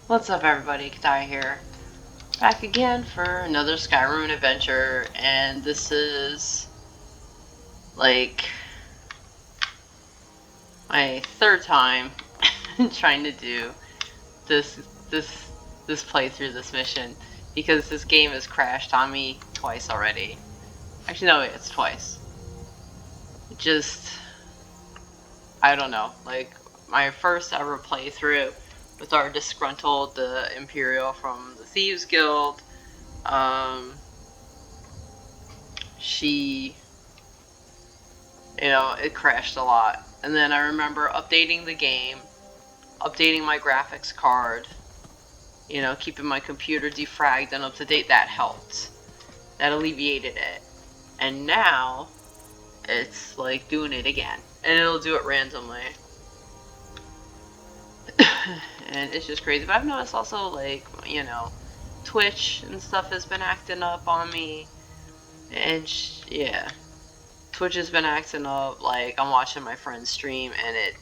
What's up, everybody? Kadai here. Back again for another Skyrim adventure, and this is like my third time trying to do this playthrough, this mission, because this game has crashed on me twice already. Actually, no, wait, it's twice. I don't know, like my first ever playthrough with our disgruntled Imperial from the Thieves Guild. She, it crashed a lot. And then I remember updating the game, updating my graphics card, keeping my computer defragged and up to date. That helped. That alleviated it. And now, it's like doing it again. And it'll do it randomly. And it's just crazy. But I've noticed also, like, Twitch and stuff has been acting up on me. And yeah, Twitch has been acting up. Like, I'm watching my friend's stream and it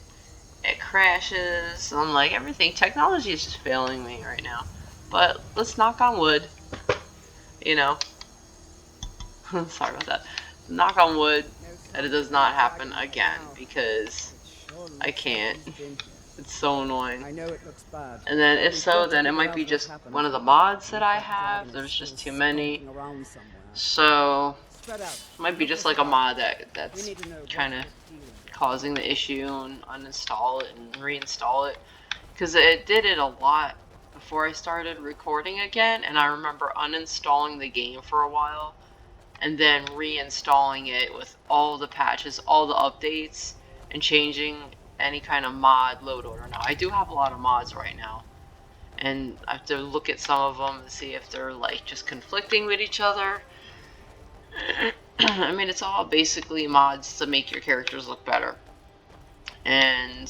crashes. I'm like, technology is just failing me right now. But let's knock on wood. Sorry about that. Knock on wood that it does not happen again, because I can't. It's so annoying. I know it looks bad. And then if so, then it might be just one of the mods that I have. There's just too many. So it might be just like a mod that's kind of causing the issue, and uninstall it and reinstall it. Because it did it a lot before I started recording again, and I remember uninstalling the game for a while and then reinstalling it with all the patches, all the updates, and changing any kind of mod load order. Now I do have a lot of mods right now, and I have to look at some of them and see if they're like just conflicting with each other. I mean, it's all basically mods to make your characters look better, and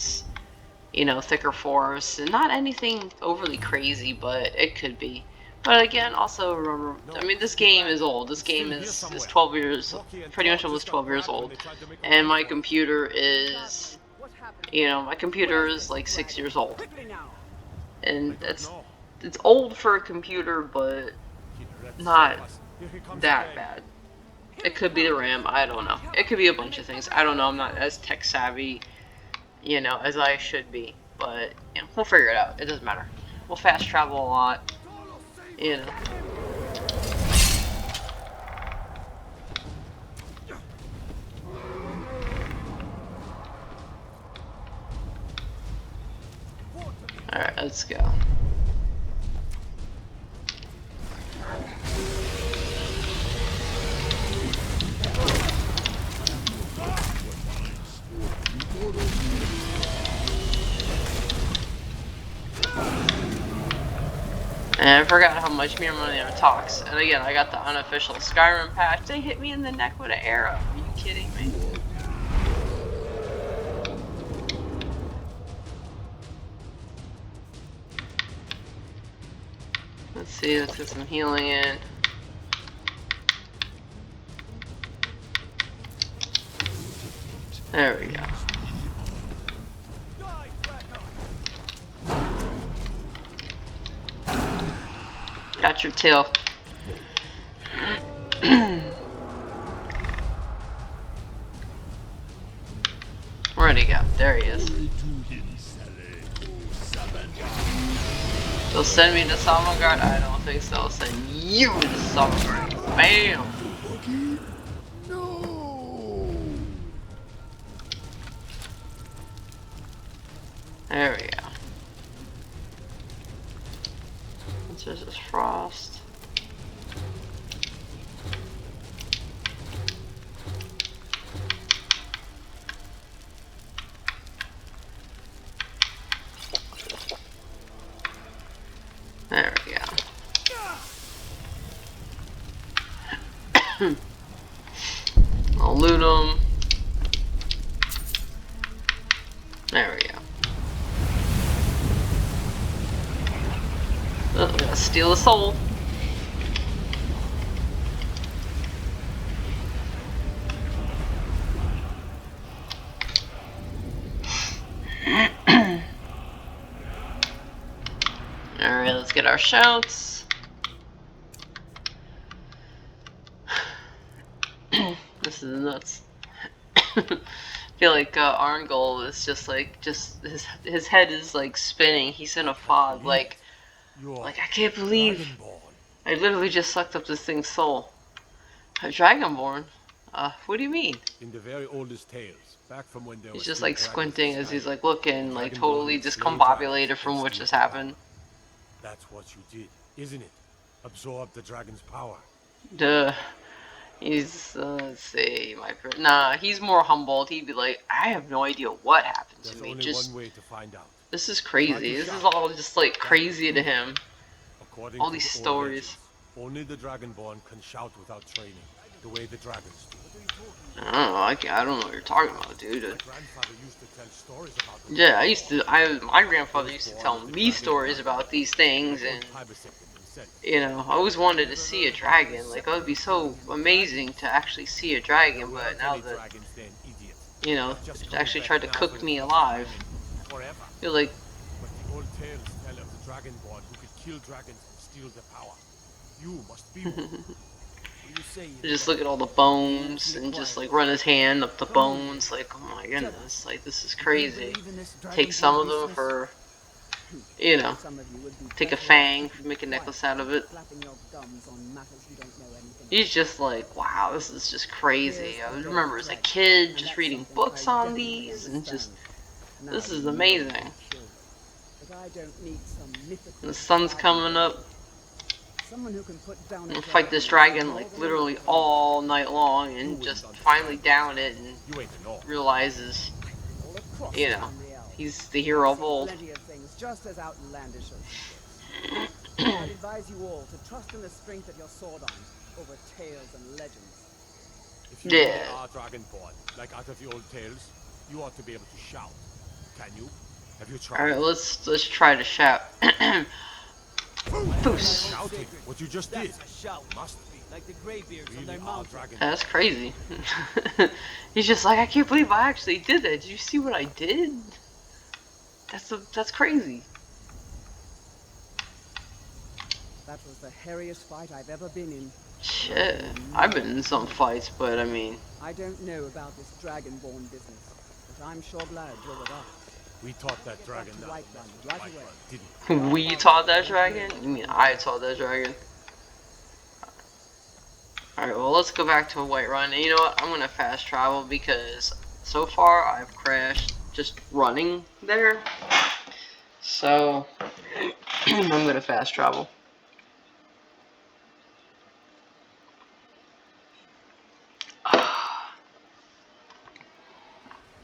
thicker forests, and not anything overly crazy, but it could be. But again, also remember, I mean, this game is old. This game is 12 years, pretty much almost 12 years old, and my computer is, my computer is like 6 years old, and it's old for a computer, but not that bad. It could be the RAM, I don't know. It could be a bunch of things. I don't know. I'm not as tech savvy, as I should be, but we'll figure it out. It doesn't matter. We'll fast travel a lot. Alright, let's go. And I forgot how much me and Money talks. And again, I got the unofficial Skyrim patch. They hit me in the neck with an arrow. Are you kidding me? Let's see, let's get some healing in. There we go. Got your tail. Where'd he go? There he is. They'll send me to Sovngarde? I don't think so. They'll send you to Sovngarde. Bam! There we go. This is frost. There we go. I'll loot them. There we go. Oh, we gotta steal a soul. get our shouts. This is nuts. I feel like Arngul is just like, his head is like spinning. He's in a fog. Like I can't believe I literally just sucked up this thing's soul. A dragonborn? What do you mean? In the very oldest tales, back from when there He's was just still like dragons squinting in as he's Skyrim, like looking, like Dragonborn totally would slay discombobulated dragons from and what steal just their happened. power. That's what you did, isn't it? Absorb the dragon's power. Duh. He's, let's see, nah, he's more humbled. He'd be like, I have no idea what happened to There's me. only Just, one way to find out. this is crazy. This is all just like crazy to him. According All to these the old stories. legends, only the dragonborn can shout without training, the way the dragons do. I don't know. I don't know what you're talking about, dude. My grandfather used to tell stories about them. Yeah, my grandfather used to tell me stories about these things, and you know, I always wanted to see a dragon. Like, it would be so amazing to actually see a dragon, but now that, you know, it actually tried to cook me alive. I feel like, But the old tales tell of the dragonborn who could kill dragons and steal their power. You must be one. just look at all the bones and just like run his hand up the bones. Like, oh my goodness, like this is crazy. Take some of them for, you know, take a fang, make a necklace out of it. He's just like, wow, this is just crazy. I remember as a kid just reading books on these and just, this is amazing. The sun's coming up. And fight this dragon like literally all night long and just finally down it and realizes, you know, he's the hero of old. I'd advise you all to trust in the strength of your sword arm over tales and legends. If you really are dragonborn, like out of the old tales, you ought to be able to shout. Can you? Have you tried? Alright, let's try to shout. Foos. Shouting, what you just did. Must be like the graybeards on their Really are mountain. dragonborn. That's crazy. He's just like, I can't believe I actually did that. Did you see what I did? That's crazy. That was the hairiest fight I've ever been in. Shit. I've been in some fights, but I mean, I don't know about this dragonborn business, but I'm sure glad you're with us. We taught that dragon that. Right away. Didn't we taught that dragon? You mean I taught that dragon? Alright, well, let's go back to Whiterun. And you know what? I'm gonna fast travel because so far I've crashed just running there. So, I'm gonna fast travel.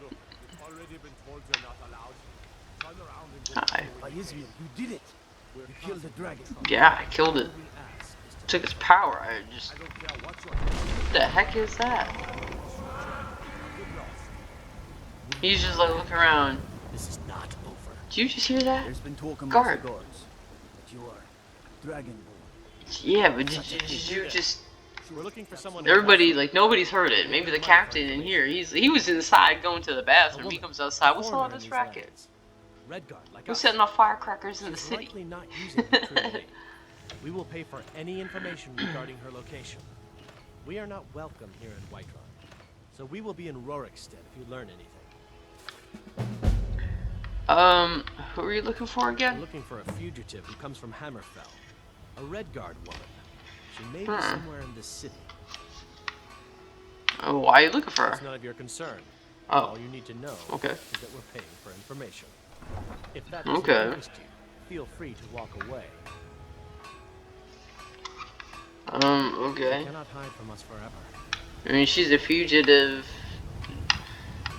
Look, you've already been told you're not allowed. Turn around and go. Hi. Izmir, you did it. You killed the dragon. Yeah, I killed it. Took its power. I just. I don't care what you're What the heck is that? He's just like looking around. This is not over. Did you just hear that? There's been talk amongst Guard. the guards, but you are dragonborn. Yeah, but did you just? We're looking for someone. Everybody, like, nobody's heard it. Maybe the captain in here. He was inside going to the bathroom. He comes outside. What's all this racket? Redguard, like Who's us, setting off firecrackers in the she's city? likely not using her true name. We will pay for any information regarding her location. We are not welcome here in Whiterun, so we will be in Rorikstead if you learn anything. Who are you looking for We're again? looking for a fugitive who comes from Hammerfell, a Redguard woman. She may be Hmm. somewhere in this city. Oh, why are you looking for It's her? none of your concern. Oh, All you need to know okay. is that we're paying for information. If that doesn't Okay. interest you, feel free to walk away. You okay. cannot hide from us forever. I mean, she's a fugitive.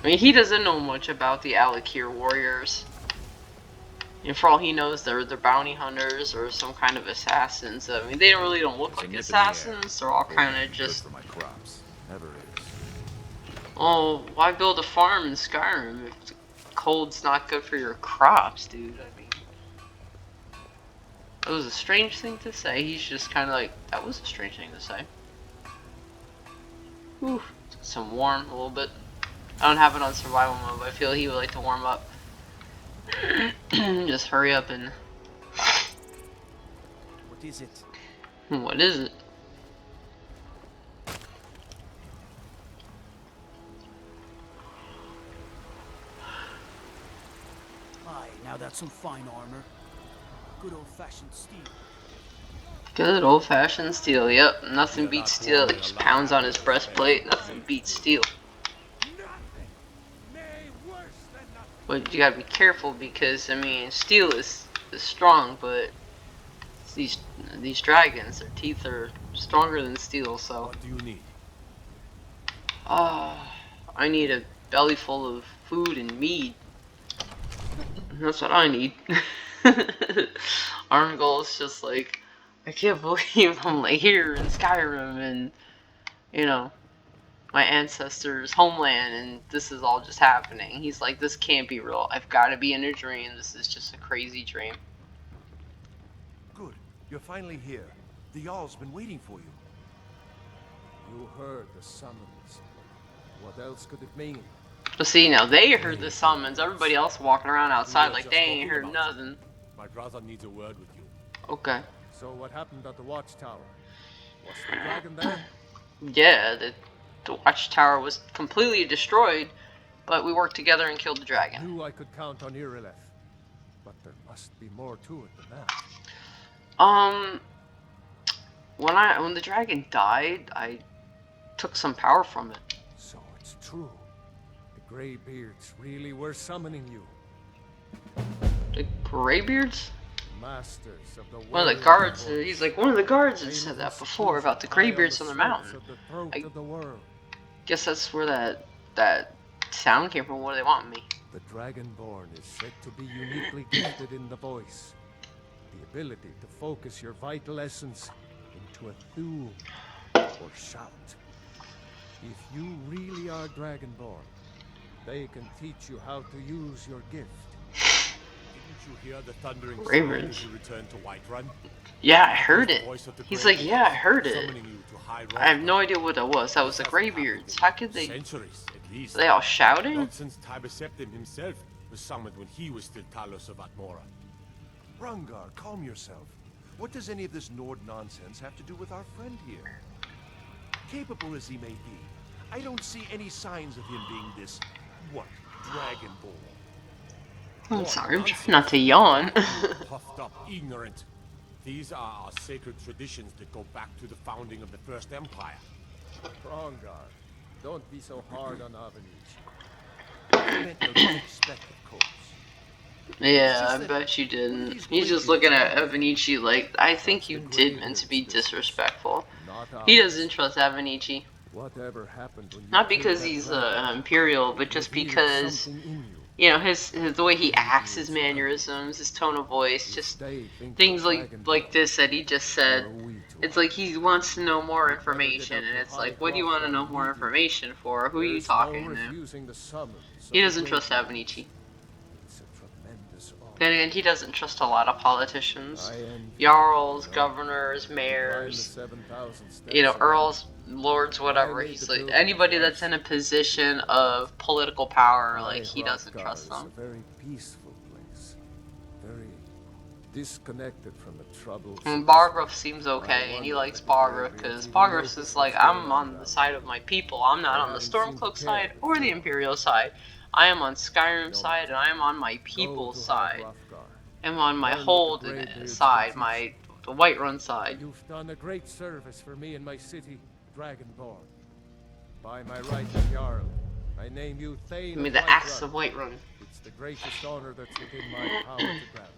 I mean, he doesn't know much about the Alakir warriors. And for all he knows, they're bounty hunters or some kind of assassins. I mean, they really don't look like assassins. They're all kind of just. For my crops. Never is. Oh, why build a farm in Skyrim if the cold's not good for your crops, dude? I mean, that was a strange thing to say. He's just kind of like, that was a strange thing to say. Whew, some warm a little bit. I don't have it on survival mode, but I feel he would like to warm up. Just hurry up and What is it? What is it? Aye, now that's some fine armor. Good old-fashioned steel. Good old-fashioned steel. Yep, nothing You're beats not steel. It warrior just like pounds on that, his I breastplate. expect. Nothing beats steel. Nothing. Nay, worse than nothing. But you gotta be careful because I mean, steel is strong, but these dragons, their teeth are stronger than steel. So, What do you need? I need a belly full of food and meat. That's what I need. Arngul is just like, I can't believe I'm like here in Skyrim and you know my ancestors' homeland, and this is all just happening. He's like, this can't be real. I've got to be in a dream. This is just a crazy dream. Good. You're finally here. The Jarl's been waiting for you. You heard the summons. What else could it mean? But see, now they heard the summons. Everybody else walking around outside like they ain't heard nothing. My brother needs a word with you. Okay. So what happened at the watchtower? Was the dragon there? Yeah, the watchtower was completely destroyed, but we worked together and killed the I dragon. knew I could count on Irileth, but there must be more to it than that. When the dragon died, I took some power from it. So it's true. The Greybeards really were summoning you. The Greybeards? Masters of the One of the guards, he's like, one of the guards had said that before about the Greybeards on the mountain. I guess that's where that sound came from. What do they want me? The Dragonborn is said to be uniquely gifted in the voice. The ability to focus your vital essence into a thum or shout. If you really are Dragonborn, they can teach you how to use your gift. Didn't you hear the thundering sound as you returned to Whiterun? Yeah, I heard it. He's like, yeah, I heard it. Summoning you to High I have Rock. no idea what that was. That was the Greybeards. How could they? Centuries, at least. Are they all shouting? Not since Tiber himself was summoned when he was still Talos of Atmora. Rungar, calm yourself. What does any of this Nord nonsense have to do with our friend here? Capable as he may be, I don't see any signs of him being this, what, Dragonborn. I'm sorry, I'm trying not to yawn. Puffed up, ignorant. These are our sacred traditions that go back to the founding of the First Empire. Rongar, don't be so hard on Avenich. I meant no disrespect, of course. Yeah, I bet you didn't. He's just looking at Avenici like, I think you did meant to be disrespectful. He doesn't trust Avenici. Whatever happened when you Not killed because that he's dragon imperial, but just revealed because, something in you. you know, his the way he acts, his mannerisms, his tone of voice, just They think things the like this that he just said. are we to It's like he wants to know more information, and it's like, what do you want to know more information for? Who are you There's talking no to? refusing the summons of He the doesn't trust Greybeards. Avenici. It's a tremendous honor. Then again, he doesn't trust a lot of politicians. I envy Jarls, you. governors, Climb the mayors, 7,000 steps you know, and earls, lords, whatever. He's like, anybody that's in a position of political power, like, he doesn't High trust Hrothgar them. is a very peaceful place. Very disconnected from the troubles. And Bargrove seems okay, and he likes Bargrove, because Bargrove is like, I'm on the side of my people. I'm not on the Stormcloak side or the Imperial side. I am on Skyrim's side, and I am on my people's side. I'm on my Holden side, the Whiterun side. You've done a great service for me and my city, Dragonborn. By my right of Jarl, I name you Thane Give me of the axe Whiterun. of Whiterun. It's the greatest honor that's within my power to grant.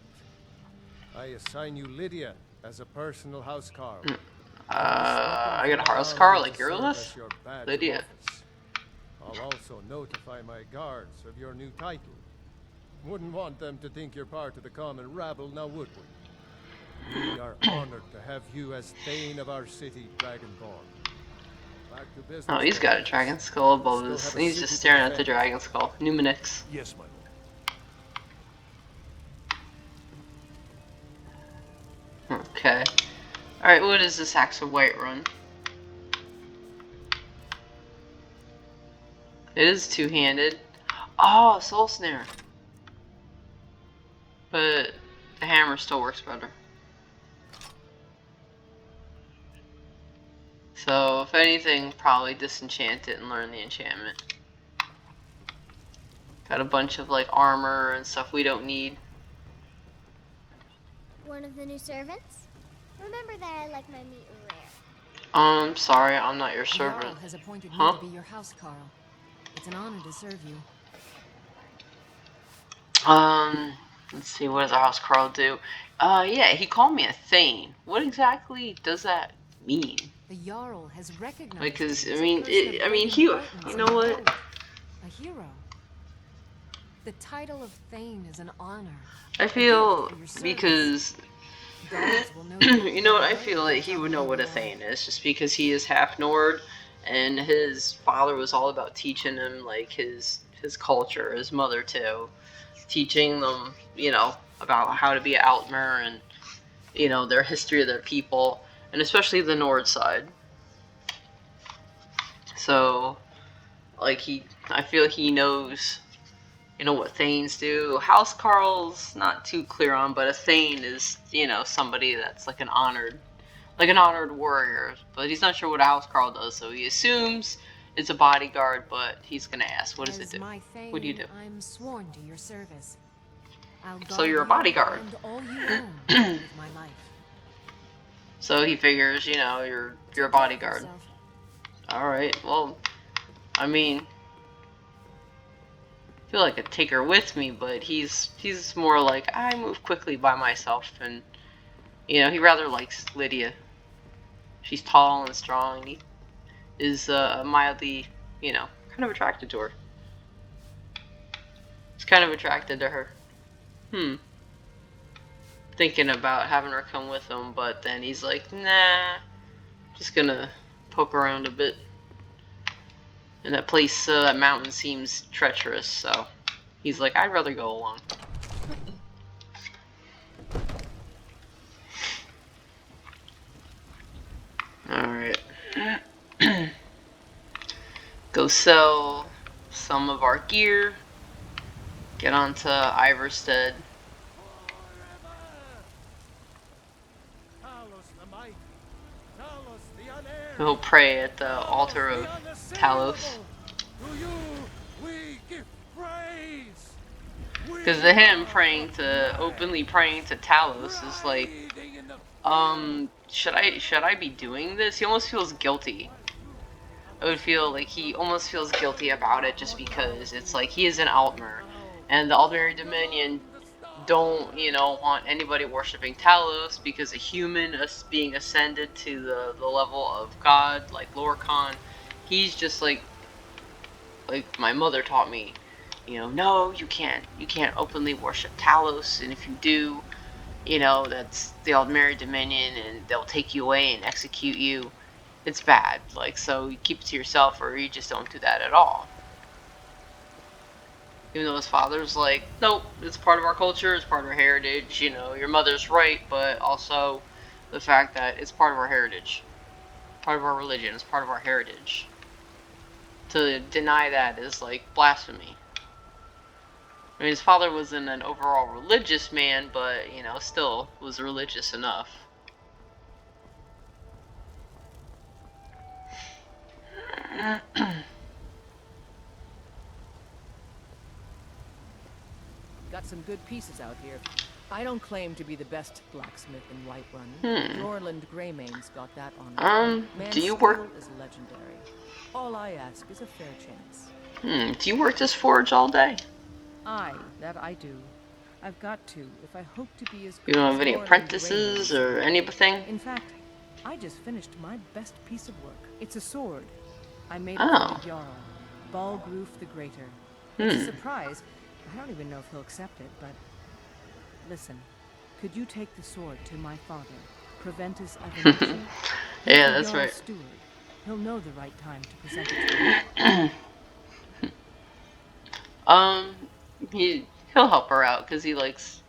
I assign you Lydia as a personal housecarl. I got a housecarl like yours? Lydia. I'll also notify my guards of your new title. Wouldn't want them to think you're part of the common rabble, now would we? We are honored to have you as Thane of our city, Dragonborn. Back to business. Oh, he's got a dragon skull above his. He's just staring at the dragon skull. Numenix. Yes, my lord. Okay. Alright, what is this Axe of Whiterun? It is two-handed. Oh, Soul Snare. But the hammer still works better. So, if anything, probably disenchant it and learn the enchantment. Got a bunch of like armor and stuff we don't need. One of the new servants? Remember that I like my meat rare. Sorry, I'm not your The Jarl servant. has appointed me Huh? to be your housecarl. It's an honor to serve you. Let's see, what does our house Carl do? Yeah, he called me a thane. What exactly does that mean? The Jarl has recognized Like, cause you I as a mean, person of great he, importance you in know the what? world. A hero. The title of Thane is an honor. I feel for your service. because Guards will know you know what? I right feel away like he would know who what a you are. thane is, just because he is half Nord, and his father was all about teaching him like his culture. His mother too, teaching them, you know, about how to be an Altmer and you know their history of their people, and especially the Nord side. So, like I feel he knows, you know, what Thanes do. House Carl's not too clear on, but a Thane is, you know, somebody that's like an honored warrior. But he's not sure what a House Carl does, so he assumes it's a bodyguard, but he's gonna ask, what does it As do? my What do you Thane, do? I'm sworn to your service. I'll So guard you're a you bodyguard. and all you own with my life. So he figures, you know, you're a Take care of bodyguard. yourself. Alright, well, I mean, I feel like I'd take her with me, but he's more like, I move quickly by myself, and, you know, he rather likes Lydia. She's tall and strong, and he is mildly, you know, kind of attracted to her. He's kind of attracted to her. Thinking about having her come with him, but then he's like, nah, just gonna poke around a bit. And that place, that mountain seems treacherous, so he's like, I'd rather go along. Alright. Go sell some of our gear. Get onto Iverstead. He'll pray at the altar of Talos. Because to him, openly praying to Talos is like, should I be doing this? He almost feels guilty. I would feel like he almost feels guilty about it just because it's like he is an Altmer, and the Altmer Dominion don't, you know, want anybody worshipping Talos because a human being ascended to the level of God, like Lorcan, he's just like my mother taught me, you know, no, you can't openly worship Talos, and if you do, you know, that's the Altmer Dominion, and they'll take you away and execute you. It's bad, like, so you keep it to yourself, or you just don't do that at all. Even though his father's like, nope, it's part of our culture, it's part of our heritage, you know, your mother's right, but also the fact that it's part of our heritage, part of our religion, it's part of our heritage. To deny that is like blasphemy. I mean, his father wasn't an overall religious man, but, you know, still was religious enough. Got some good pieces out here. I don't claim to be the best blacksmith in Whiterun. Norland Greymane's got that honor. Do you Man's work? skill is legendary. All I ask is a fair chance. Do you work this forge all day? Aye, that I do. I've got to, if I hope to be as You good don't as have any Norland apprentices Greymane's. or anything? In fact, I just finished my best piece of work. It's a sword. I made it Oh. for the Jarl, Balgroof the Greater. It's a surprise. I don't even know if he'll accept it, but listen, could you take the sword to my father, Preventus Evanesi? Yeah, that's right. Steward. He'll know the right time to present it to him. He'll help her out because he likes,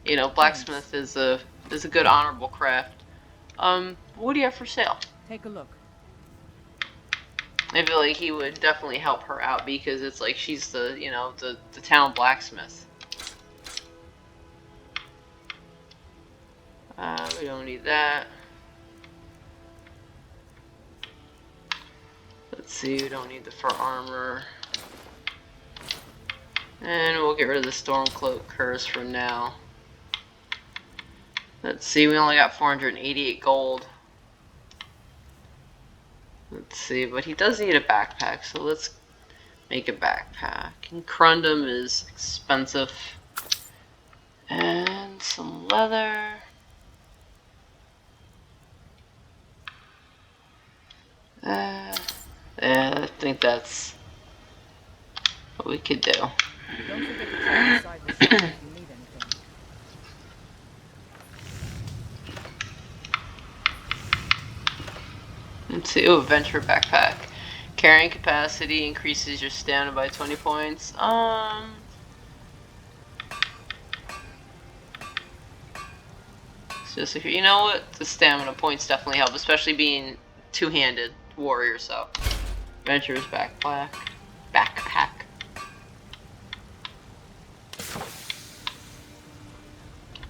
you know, blacksmith is a good honorable craft. What do you have for sale? Take a look. I feel like he would definitely help her out because it's like she's the, you know, the town blacksmith. We don't need that. Let's see, we don't need the fur armor. And we'll get rid of the Stormcloak curse for now. Let's see, we only got 488 gold. Let's see, but he does need a backpack, so let's make a backpack. And Crundum is expensive. And some leather. Yeah, I think that's what we could do. Don't forget to check inside the shop if you need anything. Let's see. Oh, Venture Backpack. Carrying capacity increases your stamina by 20 points. It's just if you know what, the stamina points definitely help, especially being two-handed warrior. So, Venture's Backpack.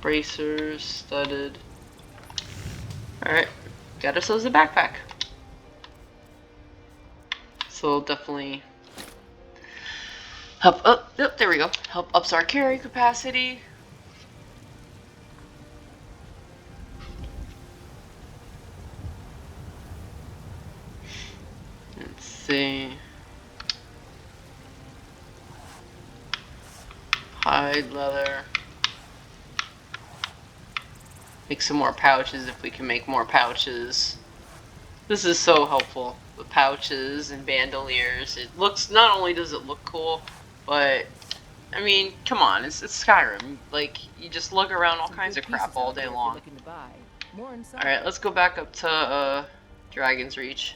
Bracers, studded. Alright, got ourselves a backpack. So we'll definitely help up. Yep, there we go. Help ups our carry capacity. Let's see. Hide leather. Make some more pouches if we can make more pouches. This is so helpful with pouches and bandoliers. It looks, not only does it look cool, but I mean, come on, it's Skyrim. Like, you just lug around all kinds of crap all day long. Alright, let's go back up to Dragon's Reach.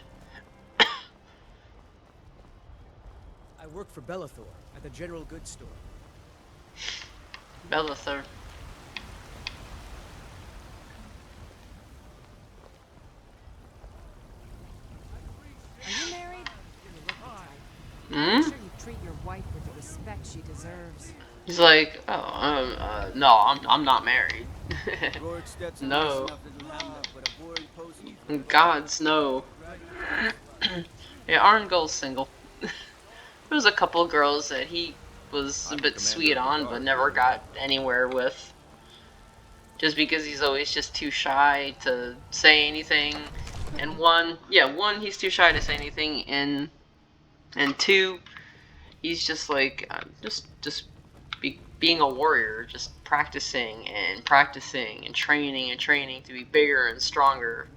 I work for Bellathor at the general goods store. Bellathor. Are you married? You look the type. Hmm? Make sure you treat your wife with the respect she deserves. He's like, oh, no, I'm not married. No. Gods, no. Yeah, Arngul's single. There was a couple girls that he was a bit sweet on, but never got anywhere with. Just because he's always just too shy to say anything. And one, he's too shy to say anything, and two, he's just like, being a warrior, just practicing and training to be bigger and stronger.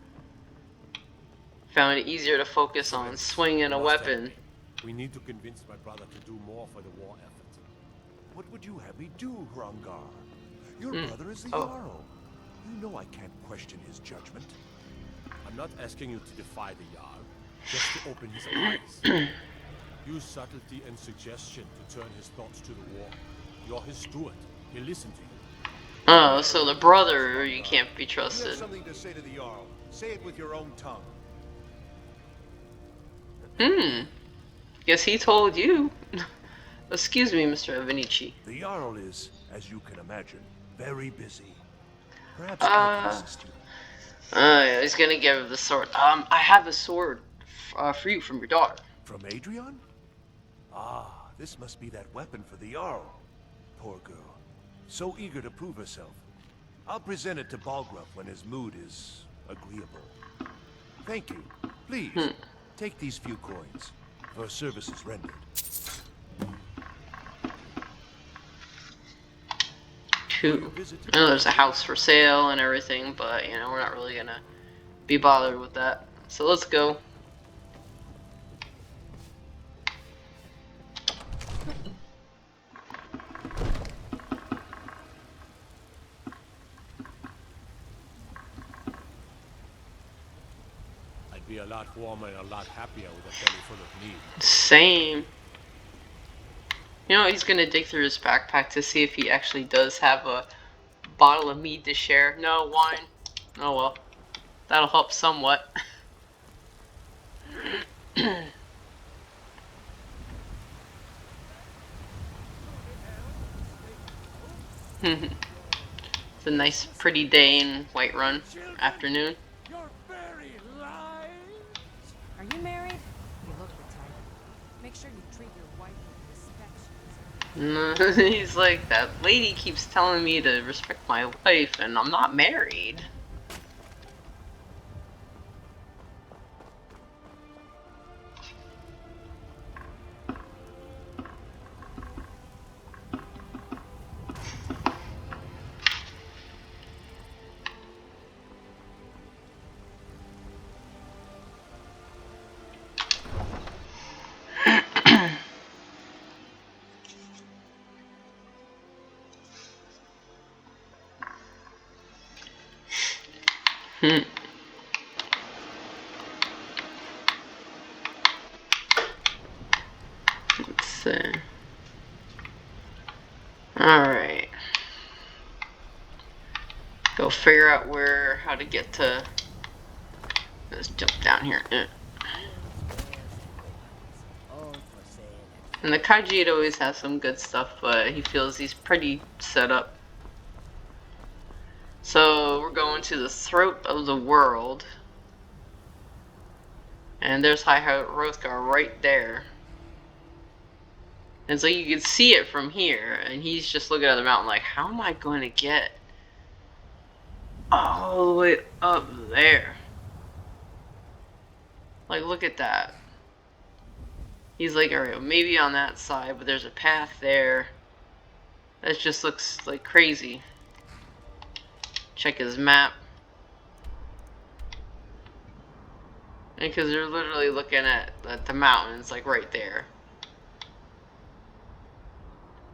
Found it easier to focus on swinging a weapon. We need to convince my brother to do more for the war effort. What would you have me do, Hrongar? Your brother is the Jarl. You know I can't question his judgment. I'm not asking you to defy the Jarl, just to open his eyes. Use subtlety and suggestion to turn his thoughts to the war. You're his steward. He'll listen to you. Oh, so the brother, you can't be You have trusted. something to say to the Jarl. Say it with your own tongue. Guess he told you. Excuse me, Mr. Avinici. The Jarl is, as you can imagine, very busy. Perhaps I can assist you. Yeah, he's gonna give the sword. I have a sword for you from your daughter. From Adrian? Ah, this must be that weapon for the Jarl. Poor girl. So eager to prove herself. I'll present it to Balgruuf when his mood is agreeable. Thank you. Please, take these few coins for services rendered. Cool. I know there's a house for sale and everything, but, you know, we're not really gonna be bothered with that. So let's go. I'd be a lot warmer and a lot happier with a belly full of meat. Same. You know, he's gonna dig through his backpack to see if he actually does have a bottle of mead to share. No, wine. Oh well. That'll help somewhat. It's a nice, pretty day in Whiterun afternoon. Are you married? You look Treat your wife with respect. He's like, that lady keeps telling me to respect my wife, and I'm not married. Let's see. Alright. Go figure out how to get to... Let's jump down here. And the Khajiit always has some good stuff, but he feels he's pretty set up. So we're going to the throat of the world. And there's High Hrothgar right there. And so you can see it from here, and he's just looking at the mountain like, how am I going to get all the way up there? Like, look at that. He's like, alright, maybe on that side, but there's a path there. That just looks like crazy. Check his map. Because they're literally looking at the mountains, like right there.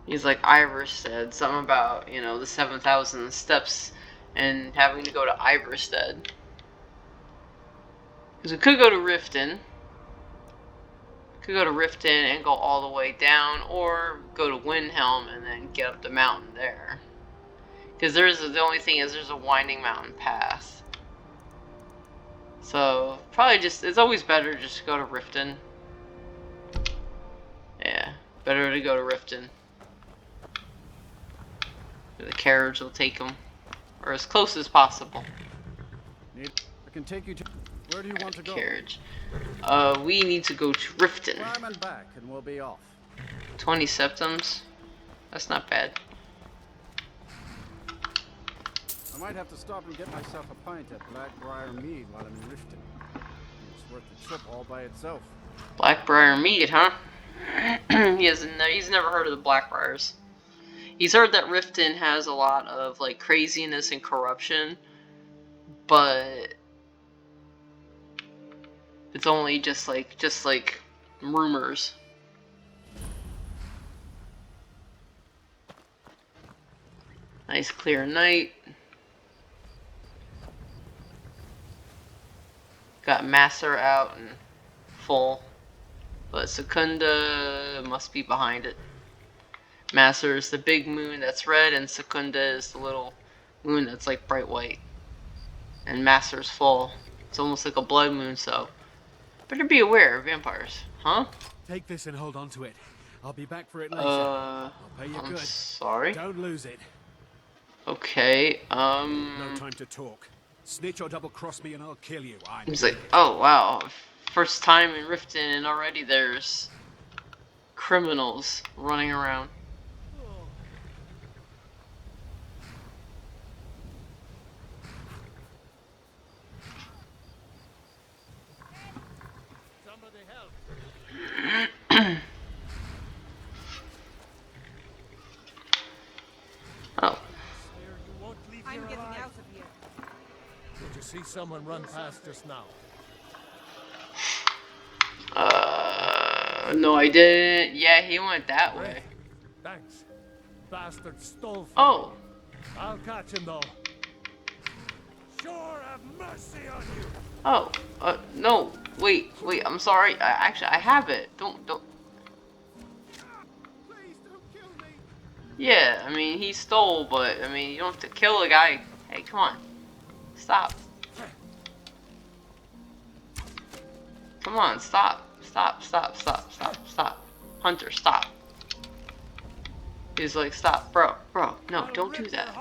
He's like, Iverstead, something about, you know, the 7,000 steps and having to go to Iverstead. Because we could go to Riften. Could go to Riften and go all the way down, or go to Windhelm and then get up the mountain there. Because the only thing is there's a winding mountain path. So, probably just, it's always better just to go to Riften. Yeah, better to go to Riften. The carriage will take them, or as close as possible. I can take you to... Where do you want to go? Carriage. We need to go to Riften. Climb and back, and we'll be off. 20 septums. That's not bad. I might have to stop and get myself a pint at Blackbriar Mead while I'm in Riften. It's worth the trip all by itself. Blackbriar Mead, huh? He's never heard of the Blackbriars. He's heard that Riften has a lot of like craziness and corruption, but it's only just like rumors. Nice clear night. Got Master out and full, but Secunda must be behind it. Master is the big moon that's red, and Secunda is the little moon that's like bright white. And Master's full. It's almost like a blood moon, so better be aware of vampires, huh? Take this and hold on to it. I'll be back for it later. I'm pay you good. sorry. Don't lose it. Okay, No time to talk. Snitch or double cross me and I'll kill you. He's like, oh wow, first time in Riften and already there's criminals running around. Oh. I'm getting out of here. Did you see someone run past just now? No, I didn't. Yeah, he went that way. Thanks. Bastard stole from Oh. me. I'll catch him though. Sure have mercy on you. Oh. No. Wait. I'm sorry. I have it. Don't. Please don't kill me. Yeah, I mean, he stole, but, I mean, you don't have to kill a guy. Hey, come on. Stop. Come on, stop. Stop. Hunter, stop. He's like, stop, bro, no, don't do that.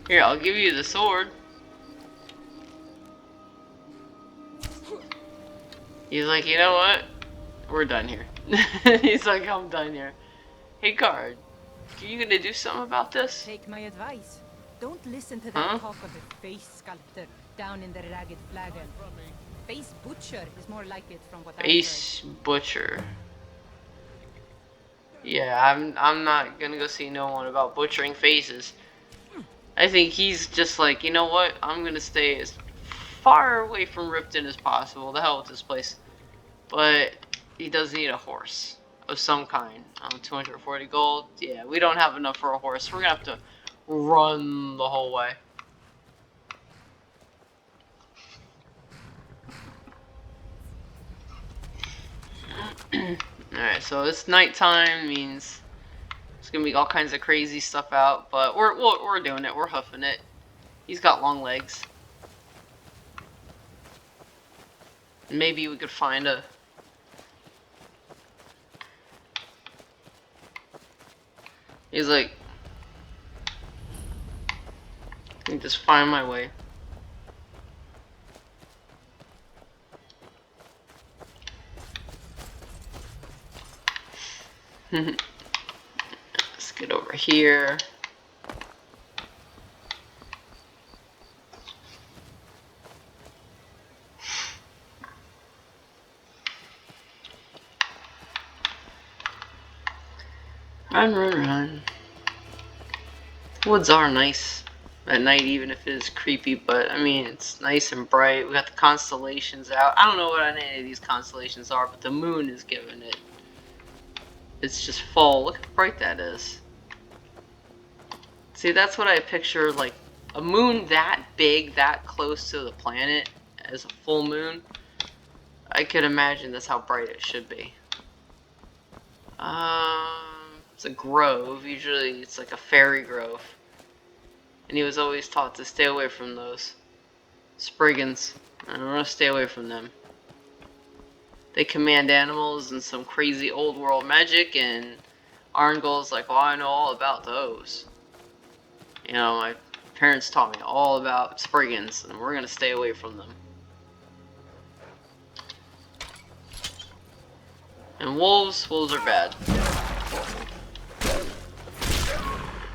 Here, I'll give you the sword. He's like, you know what? We're done here. He's like, I'm done here. Hey, guard. Are you gonna do something about this? Take my advice. Don't listen to Huh? that talk of the face sculptor down in the ragged flagon. Face butcher is more like it from what I've heard. Face butcher. Yeah, I'm not gonna go see no one about butchering faces. I think he's just like, you know what? I'm gonna stay as far away from Ripton as possible. The hell with this place. But he does need a horse of some kind. 240 gold. Yeah, we don't have enough for a horse. We're gonna have to run the whole way. Alright, so it's nighttime, means it's gonna be all kinds of crazy stuff out, but we're doing it, we're hoofing it. He's got long legs. Maybe we could find a... He's like... I can just find my way. Let's get over here. Run, run, run. Woods are nice at night, even if it is creepy, but I mean, it's nice and bright. We got the constellations out. I don't know what any of these constellations are, but the moon is giving it. It's just full. Look how bright that is. See, that's what I picture, like a moon that big, that close to the planet as a full moon. I could imagine that's how bright it should be. It's a grove. Usually it's like a fairy grove. And he was always taught to stay away from those Spriggans. I don't want to stay away from them. They command animals and some crazy old world magic, and Arngul's like, well, I know all about those. You know, my parents taught me all about Spriggans, and we're gonna stay away from them. And wolves are bad.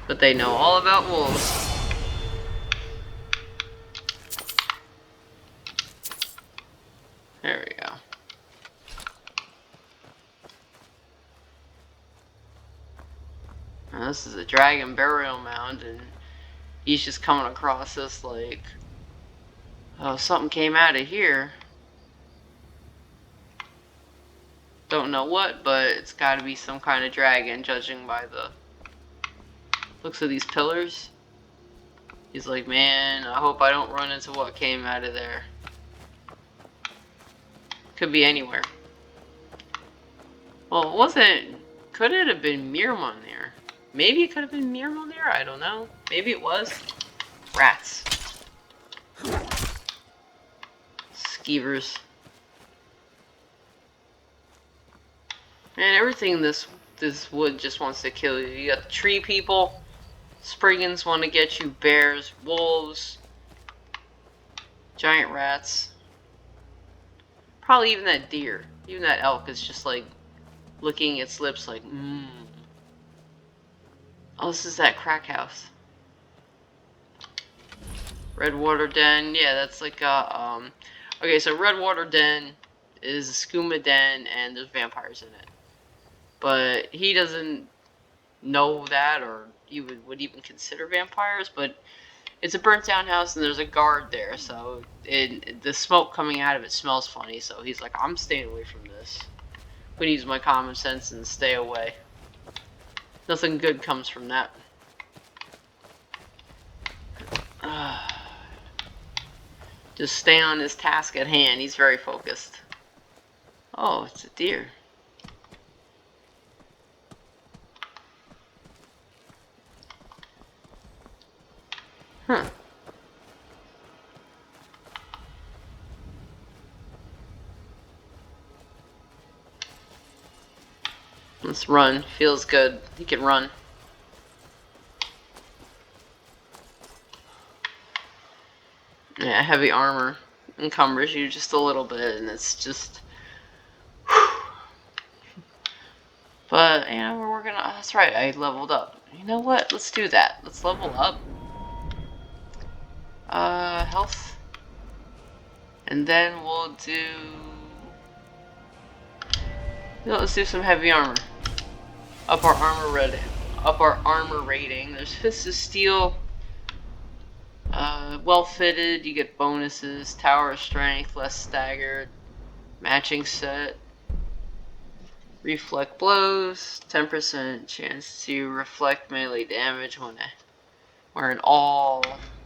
But they know all about wolves. There we go. Now this is a dragon burial mound, and he's just coming across this like, oh, something came out of here. Don't know what, but it's got to be some kind of dragon, judging by the looks of these pillars. He's like, man, I hope I don't run into what came out of there. Could be anywhere. Well, it wasn't... Could it have been Mirmon there? Maybe it could have been Mirmon there? I don't know. Maybe it was. Rats. Skeevers. Man, everything in this wood just wants to kill you. You got the tree people. Spriggans want to get you. Bears. Wolves. Giant rats. Probably even that deer. Even that elk is just like licking its lips like, mmm. Oh, this is that crack house. Redwater Den. Yeah, that's like a, okay, so Redwater Den is a skooma den and there's vampires in it. But he doesn't know that, or you would even consider vampires, but it's a burnt down house and there's a guard there, so the smoke coming out of it smells funny, so he's like, I'm staying away from this. I'm gonna use my common sense and stay away. Nothing good comes from that. Just stay on his task at hand. He's very focused. Oh, it's a deer. Huh. Let's run. Feels good. He can run. Yeah, heavy armor encumbers you just a little bit, and it's just But, you know, we're working on... That's right, I leveled up. You know what? Let's do that. Let's level up. Health. And then we'll do... Let's do some heavy armor. Up our armor rating. There's Fists of Steel. Well fitted, you get bonuses. Tower of Strength, less staggered. Matching set. Reflect blows. 10% chance to reflect melee damage when wearing all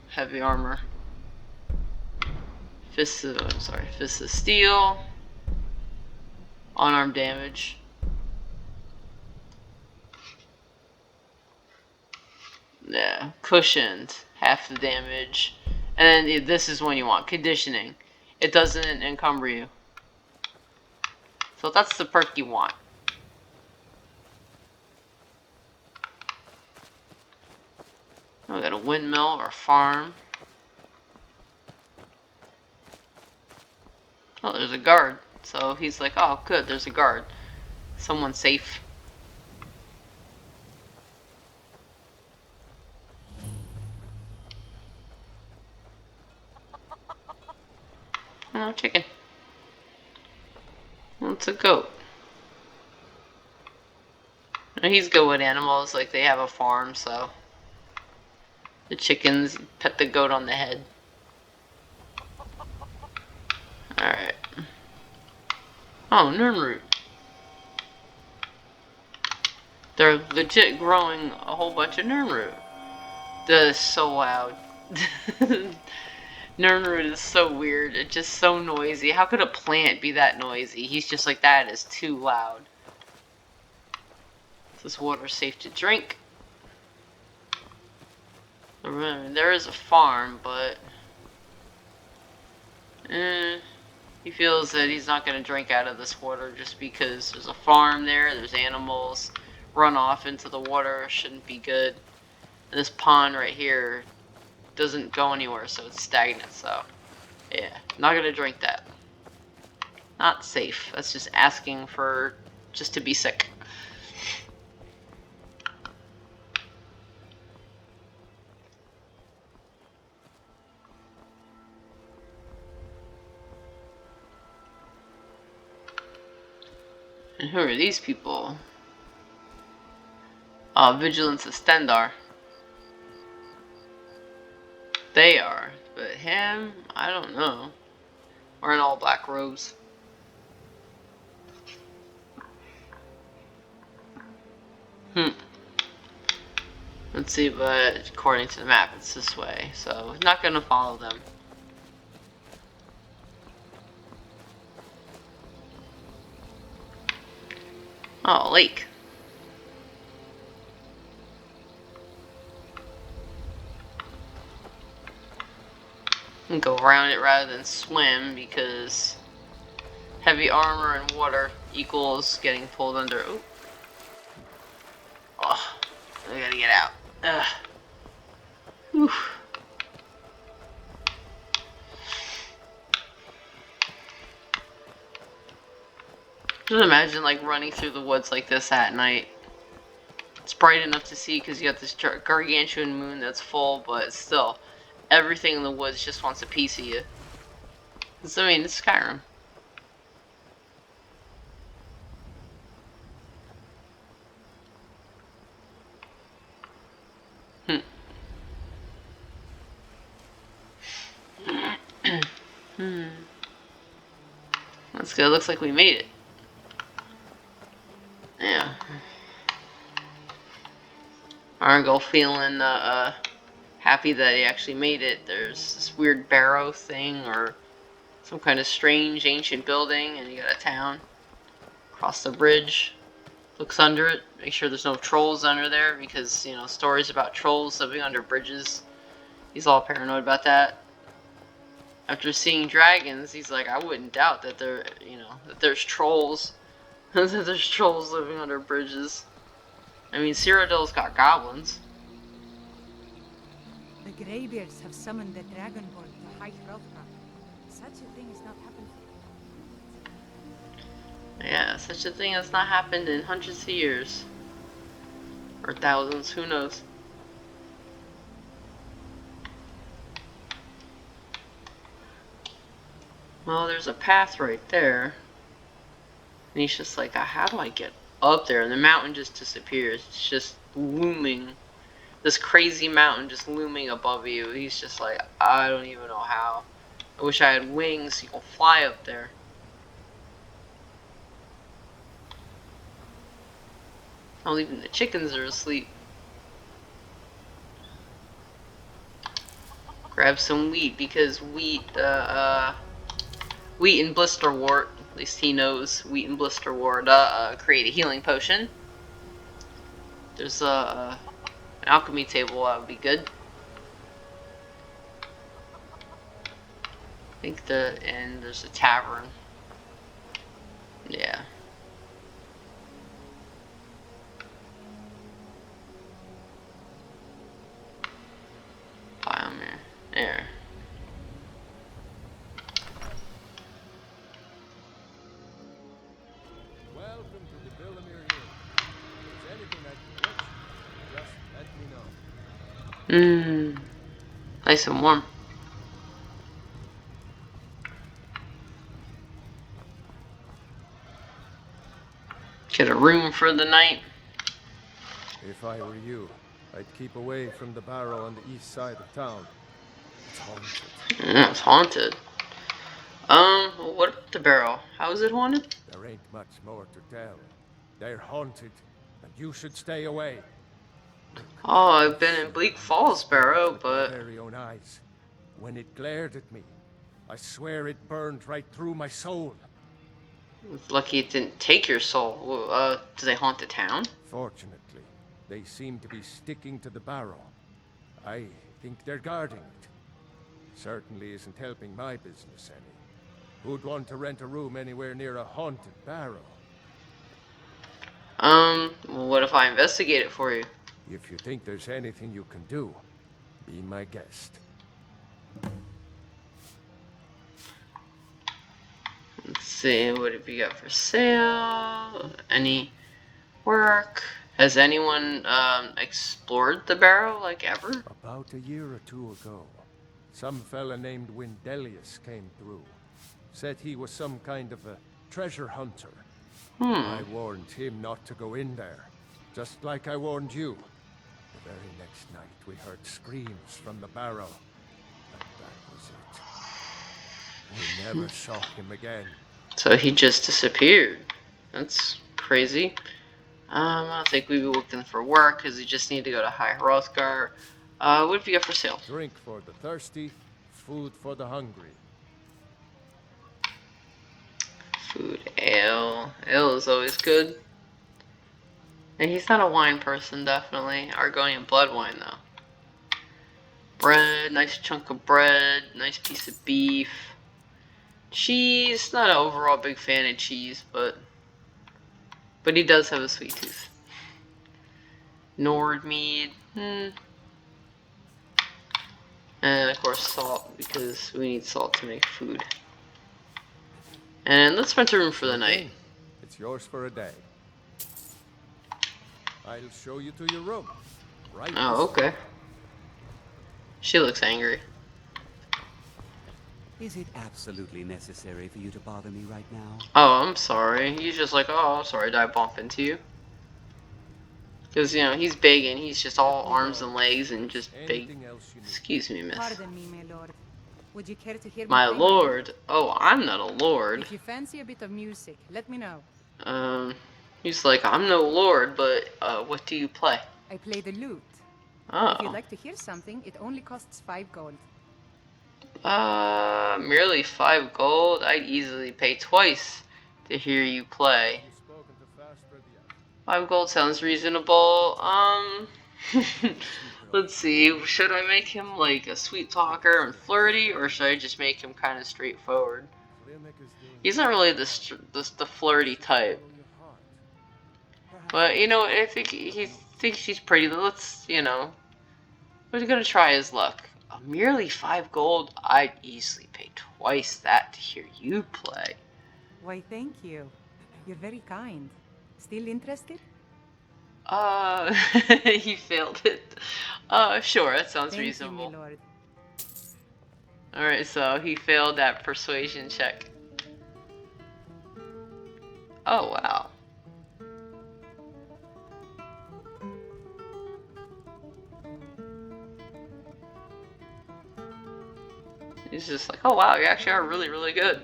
heavy armor. Fists of Steel. Unarmed damage. Yeah, cushioned, half the damage. And then this is when you want conditioning. It doesn't encumber you. So that's the perk you want. Oh, we got a windmill or a farm. Oh, there's a guard. So he's like, oh, good, there's a guard. Someone's safe. Oh, chicken. It's a goat. And he's good with animals, like they have a farm, so the chickens pet the goat on the head. Alright. Oh, Nernroot. They're legit growing a whole bunch of Nernroot. That is so loud. Nernroot is so weird. It's just so noisy. How could a plant be that noisy? He's just like, that is too loud. Is this water safe to drink? There is a farm, but he feels that he's not going to drink out of this water just because there's a farm there, there's animals, run off into the water shouldn't be good. And this pond right here doesn't go anywhere, so it's stagnant, so yeah, not going to drink that. Not safe. That's just asking for just to be sick. And who are these people? Vigilance of Stendar. They are. But him, I don't know. Wearing all black robes. Let's see, but according to the map, it's this way. So, not gonna follow them. Oh, lake. And go around it rather than swim because heavy armor and water equals getting pulled under. Ooh. Oh, I gotta get out. Ugh. Whew. Just imagine like running through the woods like this at night. It's bright enough to see because you got this gargantuan moon that's full, but still, everything in the woods just wants a piece of you. I mean, it's Skyrim. That's good. Looks like we made it. Yeah. Arngul feeling happy that he actually made it. There's this weird barrow thing or some kind of strange ancient building, and you got a town. Cross the bridge. Looks under it. Make sure there's no trolls under there because, you know, stories about trolls living under bridges. He's all paranoid about that. After seeing dragons, he's like, I wouldn't doubt that there, you know, that there's trolls. That there's trolls living under bridges. I mean, Cyrodiil's got goblins. The Greybeards have summoned the Dragonborn to High Hrothgar. Such a thing has not happened. Yeah, Yeah, such a thing has not happened in hundreds of years. Or thousands, who knows. Well, there's a path right there. And he's just like, how do I get up there? And the mountain just disappears. It's just looming. This crazy mountain just looming above you. He's just like, I don't even know how. I wish I had wings so you can fly up there. Oh, even the chickens are asleep. Grab some wheat because wheat and blisterwort, at least he knows, wheat and blisterwort create a healing potion. There's an alchemy table that would be good. I think and there's a tavern. Yeah. Biome there. Welcome to the Villamere Hill. If there's anything I can get you, just let me know. Nice and warm. Get a room for the night. If I were you, I'd keep away from the barrow on the east side of town. It's haunted. Yeah, it's haunted. What about the barrel? How is it haunted? There ain't much more to tell. They're haunted, and you should stay away. Oh, I've been in Bleak Falls Barrow, With my but very own eyes. When it glared at me, I swear it burned right through my soul. it's lucky it didn't take your soul. Do they haunt the town? Fortunately, they seem to be sticking to the barrow. I think they're guarding it. Certainly isn't helping my business any. Who'd want to rent a room anywhere near a haunted barrow? Well, what if I investigate it for you? If you think there's anything you can do, be my guest. Let's see, what have you got for sale? Any work? Has anyone, explored the barrow, like, ever? About a year or two ago, some fella named Windelius came through. Said he was some kind of a treasure hunter. I warned him not to go in there, just like I warned you. The very next night, we heard screams from the barrow. And that was it. We never saw him again. So he just disappeared. That's crazy. I don't think we were looking for work, because we just need to go to High Hrothgar. What have you got for sale? Drink for the thirsty, food for the hungry. Food, ale. Ale is always good. And he's not a wine person, definitely. Argonian blood wine, though. Bread, nice chunk of bread, nice piece of beef. Cheese, not an overall big fan of cheese, but he does have a sweet tooth. Nord mead, And of course salt, because we need salt to make food. And let's rent a room for the night. It's yours for a day. I'll show you to your room. Right. Oh, okay. She looks angry. Is it absolutely necessary for you to bother me right now? Oh, I'm sorry. He's just like, oh, I'm sorry, did I bump into you? Because, you know, he's big and he's just all arms and legs and just big. Anything else you need? Excuse me, miss. Pardon me, my lord. Would you care to hear My me play? lord. Oh, I'm not a lord. If you fancy a bit of music, let me know. He's like, I'm no lord, but, what do you play? I play the lute. If Oh. you'd like to hear something, it only costs 5 gold. Merely 5 gold? I'd easily pay twice to hear you play. You've spoken too fast for the other. 5 gold sounds reasonable. Let's see. Should I make him like a sweet talker and flirty, or should I just make him kind of straightforward? He's not really the flirty type. But, you know, I think he thinks she's pretty. Let's, you know, we're gonna try his luck. Merely 5 gold, I'd easily pay twice that to hear you play. Why, thank you. You're very kind. Still interested? He failed it. Sure, that sounds Thank reasonable. you, my lord. Alright, so he failed that persuasion check. Oh, wow. He's just like, oh wow, you actually are really, really good.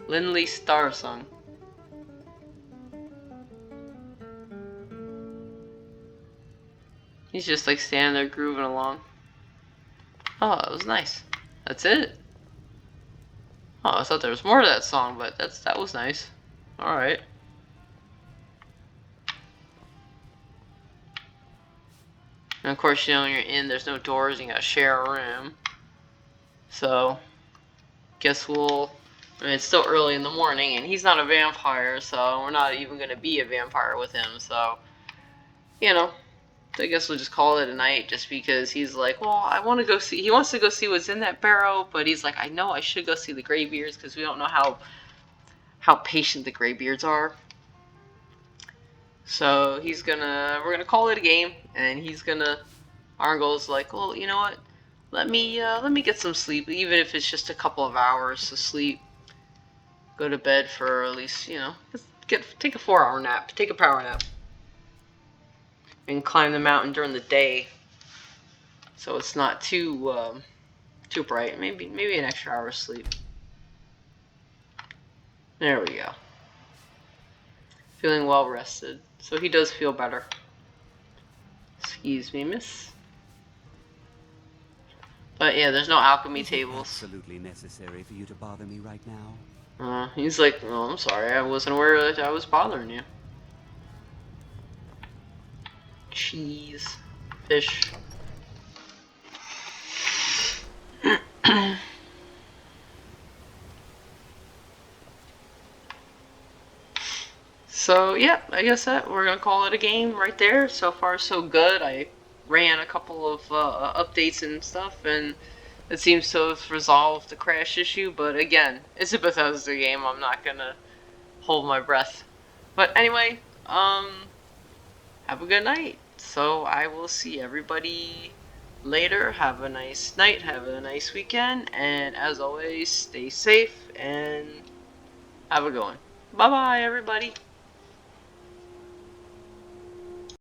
Lindley Star Song. He's just like standing there grooving along. Oh, that was nice. That's it. Oh, I thought there was more to that song, but that was nice. Alright. And of course, you know, when you're in, there's no doors, you gotta share a room. So, guess we'll... I mean, it's still early in the morning, and he's not a vampire, so we're not even gonna be a vampire with him, so... You know, I guess we'll just call it a night, just because he's like, well, I want to go see... He wants to go see what's in that barrow, but he's like, I know I should go see the Greybeards, because we don't know how patient the Greybeards are. So we're gonna call it a game, and Arngul's like, well, you know what? Let me get some sleep, even if it's just a couple of hours of sleep. Go to bed for at least, you know, take a 4-hour nap, take a power nap, and climb the mountain during the day, so it's not too bright. Maybe an extra hour of sleep. There we go. Feeling well rested, so he does feel better. Excuse me, miss. But yeah, there's no alchemy tables. Absolutely necessary for you to bother me right now. He's like, oh, I'm sorry, I wasn't aware that I was bothering you. Cheese. Fish. So, yeah, I guess that we're gonna call it a game right there. So far, so good. I ran a couple of updates and stuff, and it seems to have resolved the crash issue. But again, it's a Bethesda game. I'm not gonna hold my breath. But anyway, have a good night. So I will see everybody later. Have a nice night. Have a nice weekend. And as always, stay safe and have a good one. Bye bye, everybody.